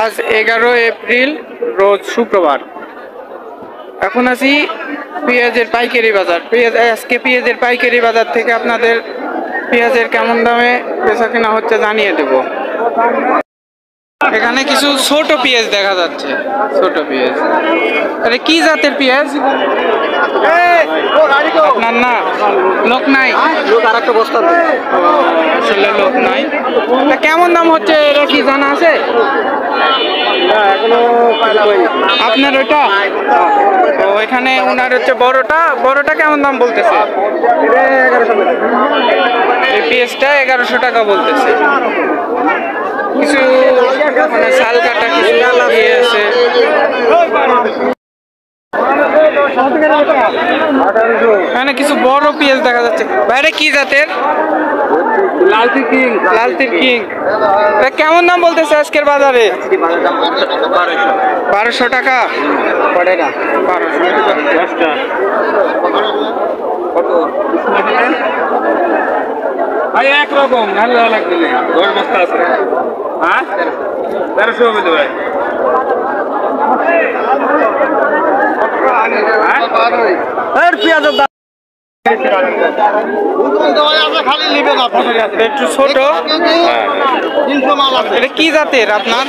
আজ 11 এপ্রিল রোজ শুক্রবার। এখন আছি পেঁয়াজের পাইকারি বাজার। আজকে পেঁয়াজের পাইকারি বাজার থেকে আপনাদের পেঁয়াজের কেমন দামে বেচা কেনা হচ্ছে জানিয়ে দেব। এখানে কিছু ছোট পেঁয়াজ দেখা যাচ্ছে। ছোট পেঁয়াজ, আরে কি জাতের পেঁয়াজ? আপনার না, লোক নাই? আসলে লোক নাই। কেমন দাম হচ্ছে এটা কি জানা আছে আপনার? ওইটা তো এখানে ওনার হচ্ছে বড়টা কেমন দাম বলতেছে? এই পেঁয়াজটা 1100 টাকা বলতেছে। কিছু মানে শাল কাটা কিছু আছে। এখানে কিছু বড় পেঁয়াজ দেখা যাচ্ছে। বাইরে কি জাতের? লালতির কিং। কেমন দাম বলতেছে আজকের বাজারে? 1200 টাকা। 1200 একরকম ভালো লাগবে। 10 বস্তা আছে। হ্যাঁ 1300 হবে ভাই। একটু ছোট। এটা কি জাতের আপনার?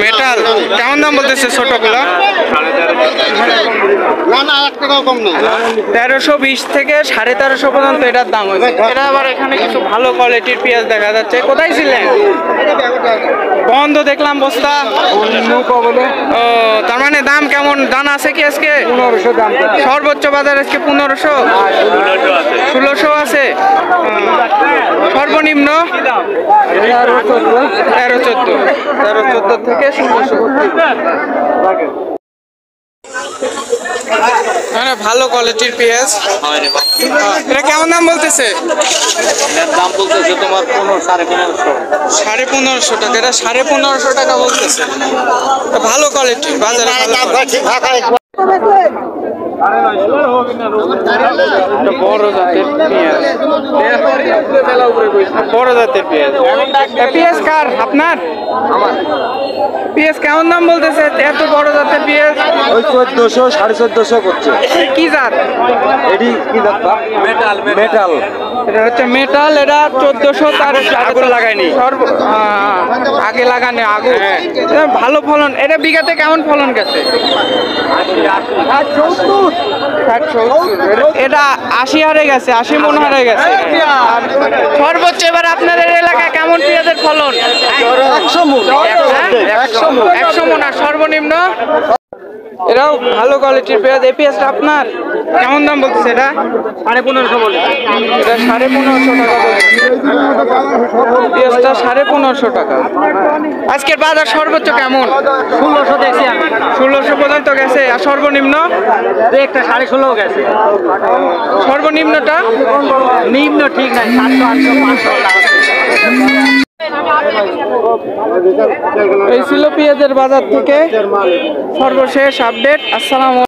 মেটাল। কেমন দাম বলতেছে ছোটগুলো? 1320 থেকে 1350 পর্যন্ত এটার দাম হয়েছে। এটা আবার এখানে কিছু ভালো কোয়ালিটির পেঁয়াজ দেখা যাচ্ছে। কোথায় ছিলেন? বন্ধ দেখলাম বস্তা। ও, তার মানে দাম কেমন জানা আছে কি আজকে? 1500 দাম। সর্বোচ্চ বাজার আজকে 1500। 1600 আছে। সর্বনিম্ন 1314 থেকে 1600। মানে ভালো কোয়ালিটির পেঁয়াজ। এটা কেমন দাম বলতেছে? দাম বলতেছে তোমার 1550 টাকা। এটা 1550 টাকা বলতেছে। ভালো কোয়ালিটির বাজারে। বড় জাতের পেঁয়াজ। বড় জাতের পেঁয়াজ। পেঁয়াজ কার? আপনার? পেঁয়াজ কেমন দাম বলতেছে এত বড় জাতের পেঁয়াজ? ওই 1400 1450 করছে। কি জাত? এডি কি জাত? মেটাল। এটা হচ্ছে মেটাল। এটা 1400। তার আগুন লাগায়নি, আগে লাগানো আগুন। ভালো ফলন। এটা বিঘাতে কেমন ফলন গেছে? 60-70। এটা 80 হারে গেছে, 80 মন হারে গেছে। আর সর্বোচ্চ এবার আপনাদের এলাকায় কেমন পেঁয়াজের ফলন? 100 মন। 100 মন। আর সর্বনিম্ন? এরাও ভালো কোয়ালিটির পেঁয়াজ। এই পেঁয়াজটা আপনার কেমন দাম বলতেছে? এটা 1550 বলে। এটা 1550 টাকা পেঁয়াজটা। 1550 টাকা। আজকের বাজার সর্বোচ্চ কেমন? 1600 দেখছি আমি। 1600 পর্যন্ত গেছে। আর সর্বনিম্ন? একটা 16.5 গেছে। সর্বনিম্নটা? নিম্ন ঠিক নাই, 700 800 500 টাকা। এই ছিল পেঁয়াজের বাজার থেকে সর্বশেষ আপডেট। আসসালামু